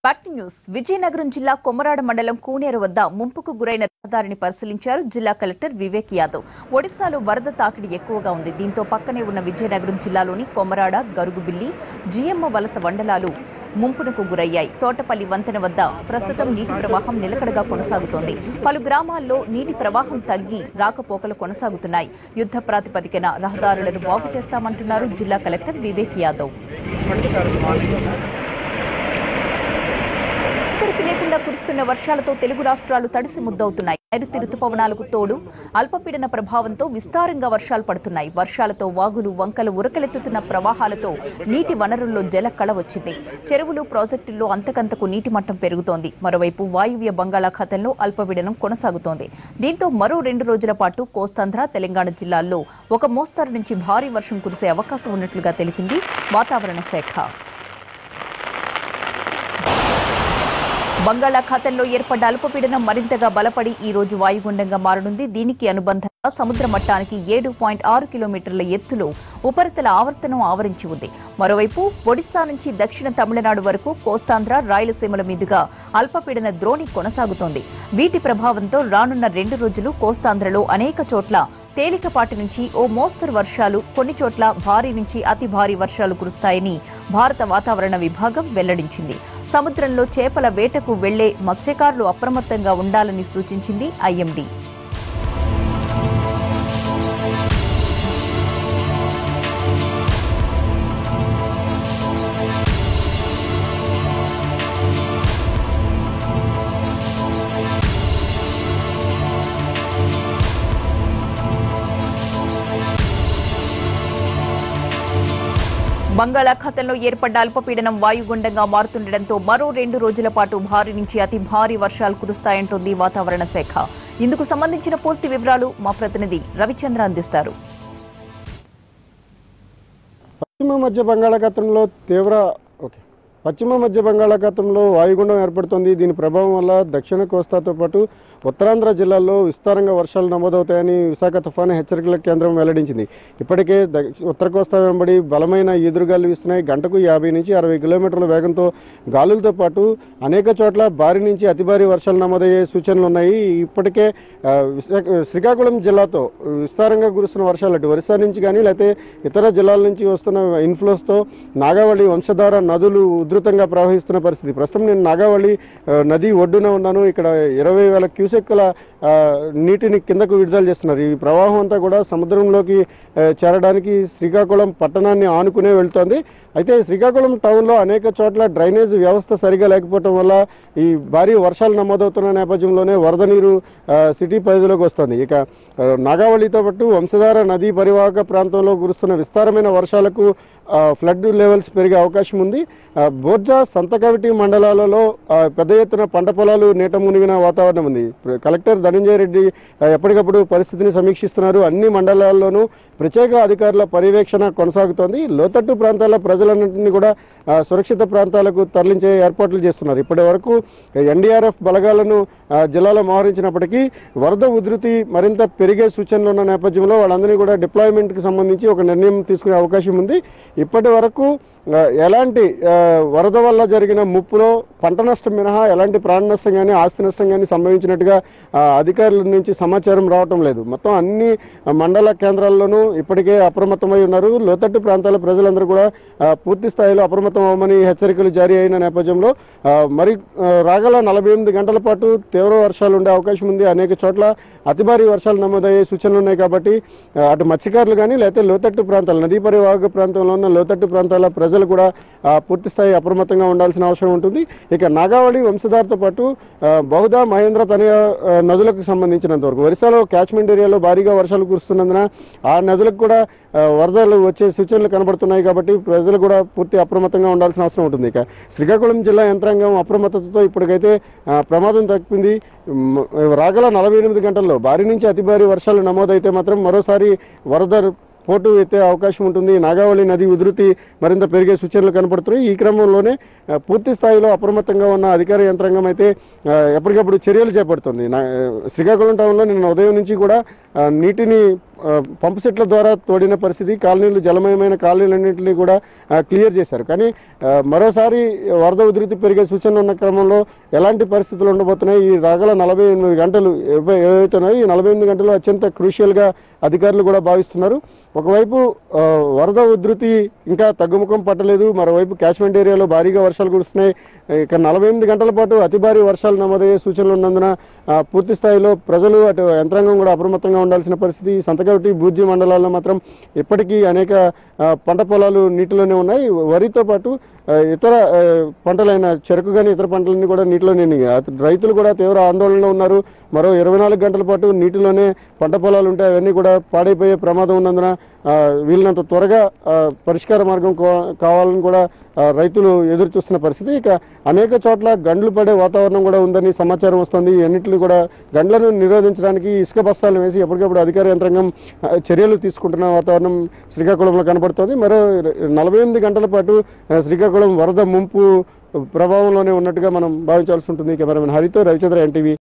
Back news Vizianagaram జిల్లా కొమరాడ మండలం కూనేరు వద్ద ముంపుకు గురైన రహదారిని పరిశీలించారు జిల్లా కలెక్టర్ వివేక్ యాదవ్. ఒడిశాలో వరద తాకిడి ఎక్కువగా ఉంది. దీంతో పక్కనే ఉన్న విజయనగరం జిల్లాలోని కొమరాడ, గరుగుబిల్లి, జిఎమ్మ వలస మండలాలు ముంపునకు గురయ్యాయి. తోటపల్లి వంతెన వద్ద ప్రస్తుతం నీటి ప్రవాహం నిలకడగా కొనసాగుతోంది. పలు గ్రామాల్లో నీటి ప్రవాహం తగ్గి రాకపోకలు కొనసాగుతున్నాయి. యుద్ధ ప్రాతిపదికన రహదారులను బాగు చేస్తామంటున్నారు జిల్లా కలెక్టర్ వివేక్ యాదవ్. లేకుండా కురుస్తున్న వర్షాలతో తెలుగు రాష్ట్రాలు తడిసి ముద్దవుతున్నాయి. నైరుతి రుతుపవనాలకు తోడు అల్పపీడన ప్రభావంతో విస్తారంగా వర్షాలు పడుతున్నాయి. వర్షాలతో వాగులు, వంకలు ఉరకలెత్తుతున్న ప్రవాహాలతో నీటి వనరుల్లో జలకళ వచ్చింది. చెరువులు, ప్రాజెక్టుల్లో అంతకంతకు నీటి మట్టం పెరుగుతోంది. మరోవైపు వాయువ్య బంగాళాఖాతంలో అల్పపీడనం కొనసాగుతోంది. దీంతో మరో 2 రోజుల పాటు కోస్తాంధ్ర, తెలంగాణ జిల్లాల్లో ఒక మోస్తరు నుంచి భారీ వర్షం కురిసే అవకాశం ఉన్నట్లుగా తెలిపింది వాతావరణ శాఖ. బంగాళాఖాతంలో ఏర్పడ్డ అల్పపీడనం మరింతగా బలపడి ఈ రోజు వాయుగుండంగా మారనుంది. దీనికి అనుబంధంగా సముద్ర మట్టానికి 7.6 కిలోమీటర్ల ఎత్తులో ఉపరితల ఆవర్తనం ఆవరించి ఉంది. మరోవైపు ఒడిశా నుంచి దక్షిణ తమిళనాడు వరకు కోస్తాంధ్ర, రాయలసీమల మీదుగా అల్పపీడన ద్రోణి కొనసాగుతోంది. వీటి ప్రభావంతో రానున్న 2 రోజులు కోస్తాంధ్రలో అనేక చోట్ల తేలికపాటి నుంచి ఓ మోస్తరు వర్షాలు, కొన్ని చోట్ల భారీ నుంచి అతి భారీ వర్షాలు కురుస్తాయని భారత వాతావరణ విభాగం వెల్లడించింది. సముద్రంలో చేపల వేటకు వెళ్లే మత్స్యకారులు అప్రమత్తంగా ఉండాలని సూచించింది ఐఎండీ. బంగాళాఖాతంలో ఏర్పడ్డ అల్పపీడనం వాయుగుండంగా మారుతుండటంతో మరో 2 రోజుల పాటు భారీ నుంచి అతి భారీ వర్షాలు కురుస్తాయంటోంది వాతావరణ శాఖ. ఇందుకు సంబంధించిన పూర్తి వివరాలు మా ప్రతినిధి రవిచంద్ర అందిస్తారు. పశ్చిమ మధ్య బంగాళాఖాతంలో వాయుగుండం ఏర్పడుతోంది. దీని ప్రభావం వల్ల దక్షిణ కోస్తాతో పాటు ఉత్తరాంధ్ర జిల్లాల్లో విస్తారంగా వర్షాలు నమోదవుతాయని విశాఖ తుఫాను హెచ్చరికల కేంద్రం వెల్లడించింది. ఇప్పటికే ఉత్తర కోస్తా వెంబడి బలమైన ఈదురుగాలు వీస్తున్నాయి. గంటకు 50 నుంచి 60 కిలోమీటర్ల వేగంతో గాలులతో పాటు అనేక చోట్ల భారీ నుంచి అతి భారీ వర్షాలు నమోదయ్యే సూచనలు ఉన్నాయి. ఇప్పటికే శ్రీకాకుళం జిల్లాతో విస్తారంగా కురుస్తున్న వర్షాలు అటు ఒరిస్సా నుంచి కానీ లేకపోతే ఇతర జిల్లాల నుంచి వస్తున్న ఇన్ఫ్లోస్తో నాగావళి, వంశధార నదులు ఉధృతంగా ప్రవహిస్తున్న పరిస్థితి. ప్రస్తుతం నేను నాగావళి నది ఒడ్డున ఉన్నాను. ఇక్కడ 20,000 క్యూసెక్కుల నీటిని కిందకు విడుదల చేస్తున్నారు. ఈ ప్రవాహం అంతా కూడా సముద్రంలోకి చేరడానికి శ్రీకాకుళం పట్టణాన్ని ఆనుకునే వెళ్తోంది. అయితే శ్రీకాకుళం టౌన్లో అనేక చోట్ల డ్రైనేజ్ వ్యవస్థ సరిగా లేకపోవడం వల్ల ఈ భారీ వర్షాలు నమోదవుతున్న నేపథ్యంలోనే వరద నీరు సిటీ పరిధిలోకి వస్తుంది. ఇక నాగావళితో పాటు వంశధార నదీ పరివాహక ప్రాంతంలో కురుస్తున్న విస్తారమైన వర్షాలకు ఫ్లడ్ లెవెల్స్ పెరిగే అవకాశం ఉంది. బోర్జా, సంతకవిటి మండలాలలో పెద్ద ఎత్తున పంట పొలాలు నీట మునిగిన వాతావరణం ఉంది. కలెక్టర్ ధనంజయ రెడ్డి ఎప్పటికప్పుడు పరిస్థితిని సమీక్షిస్తున్నారు. అన్ని మండలాల్లోనూ ప్రత్యేక అధికారుల పర్యవేక్షణ కొనసాగుతోంది. లోతట్టు ప్రాంతాల ప్రజలన్నింటినీ కూడా సురక్షిత ప్రాంతాలకు తరలించే ఏర్పాట్లు చేస్తున్నారు. ఇప్పటి వరకు ఎన్డీఆర్ఎఫ్ బలగాలను జిల్లాలో మోహరించినప్పటికీ వరద ఉధృతి మరింత పెరిగే సూచనలు ఉన్న నేపథ్యంలో వాళ్ళందరినీ కూడా డిప్లాయ్మెంట్కి సంబంధించి ఒక నిర్ణయం తీసుకునే అవకాశం ఉంది. ఇప్పటి వరకు ఎలాంటి వరద వల్ల జరిగిన ముప్పులో పంట నష్టం మినహా ఎలాంటి ప్రాణ నష్టం కానీ ఆస్తి నష్టం కానీ సంభవించినట్టుగా అధికారుల నుంచి సమాచారం రావటం లేదు. మొత్తం అన్ని మండల కేంద్రాల్లోనూ ఇప్పటికే అప్రమత్తమై ఉన్నారు. లోతట్టు ప్రాంతాల ప్రజలందరూ కూడా పూర్తి స్థాయిలో అప్రమత్తం అవ్వమని హెచ్చరికలు జారీ అయిన నేపథ్యంలో మరి రాగల 48 గంటల పాటు తీవ్ర వర్షాలు ఉండే అవకాశం ఉంది. అనేక చోట్ల అతి భారీ వర్షాలు నమోదయ్యే సూచనలు ఉన్నాయి. కాబట్టి అటు మత్స్యకారులు కానీ లేకపోతే లోతట్టు ప్రాంతాలు, నదీ పరివాహక ప్రాంతంలో ఉన్న లోతట్టు ప్రాంతాల ప్రజలు కూడా పూర్తి స్థాయి అప్రమత్తంగా ఉండాల్సిన అవసరం ఉంటుంది. ఇక నాగావళి, వంశధారతో పాటు బహుదా, మహేంద్ర తనయ నదులకు సంబంధించినంత వరకు ఒరిస్సాలో క్యాచ్మెంట్ ఏరియాలో భారీగా వర్షాలు కురుస్తున్నందున ఆ నదులకు కూడా వరదలు వచ్చే సూచనలు కనబడుతున్నాయి. కాబట్టి ప్రజలు కూడా పూర్తి అప్రమత్తంగా ఉండాల్సిన అవసరం ఉంటుంది. ఇక శ్రీకాకుళం జిల్లా యంత్రాంగం అప్రమత్తతతో ఇప్పటికైతే ప్రమాదం తప్పింది. రాగల 48 గంటల్లో భారీ నుంచి అతి భారీ వర్షాలు నమోదైతే మాత్రం మరోసారి వరద పోటు ఎత్తే అవకాశం ఉంటుంది. నాగావళి నది ఉధృతి మరింత పెరిగే సూచనలు కనపడుతున్నాయి. ఈ క్రమంలోనే పూర్తి స్థాయిలో అప్రమత్తంగా ఉన్న అధికార యంత్రాంగం అయితే ఎప్పటికప్పుడు చర్యలు చేపడుతుంది. శ్రీకాకుళం టౌన్లో నిన్న ఉదయం నుంచి కూడా నీటిని పంపు సెట్ల ద్వారా తోడిన పరిస్థితి. కాలనీలు జలమయమైన కాలనీలన్నింటినీ కూడా క్లియర్ చేశారు. కానీ మరోసారి వరద ఉధృతి పెరిగే సూచనలు ఉన్న క్రమంలో ఎలాంటి పరిస్థితులు ఉండబోతున్నాయి, ఈ రాగల 48 గంటలు ఏవైతే ఉన్నాయో ఈ 48 గంటలు అత్యంత క్రూషియల్గా అధికారులు కూడా భావిస్తున్నారు. ఒకవైపు వరద ఉధృతి ఇంకా తగ్గుముఖం పట్టలేదు, మరోవైపు క్యాచ్మెంట్ ఏరియాలో భారీగా వర్షాలు కురుస్తున్నాయి. ఇక 48 గంటల పాటు అతి భారీ వర్షాలు నమోదయ్యే సూచనలు ఉన్నందున పూర్తి స్థాయిలో ప్రజలు అటు యంత్రాంగం కూడా అప్రమత్తంగా ఉండాల్సిన పరిస్థితి. సంతకవటి బూర్జి మండలాల్లో మాత్రం ఇప్పటికీ అనేక పంట పొలాలు నీటిలోనే ఉన్నాయి. వరితో పాటు ఇతర పంటలైన చెరకు కానీ ఇతర పంటలన్నీ కూడా నీటిలోనే. రైతులు కూడా తీవ్ర ఆందోళనలో ఉన్నారు. మరో 24 గంటల పాటు నీటిలోనే పంట పొలాలు ఉంటాయి, అవన్నీ కూడా పాడైపోయే ప్రమాదం ఉన్నందున వీళ్ళనంత త్వరగా పరిష్కార మార్గం కావాలని కూడా రైతులు ఎదురు చూస్తున్న పరిస్థితి. ఇక అనేక చోట్ల గండ్లు పడే వాతావరణం కూడా ఉందని సమాచారం వస్తుంది. అన్నింటినీ కూడా గండ్లను నిరోధించడానికి ఇసుక బస్తాలను వేసి ఎప్పటికప్పుడు అధికార యంత్రాంగం చర్యలు తీసుకుంటున్న వాతావరణం శ్రీకాకుళంలో కనబడుతోంది. మరో 48 గంటల పాటు శ్రీకాకుళం వరద ముంపు ప్రభావంలోనే ఉన్నట్టుగా మనం భావించాల్సి ఉంటుంది. కెమెరామెన్ హరితో రవిచంద్ర, ఎన్టీవీ.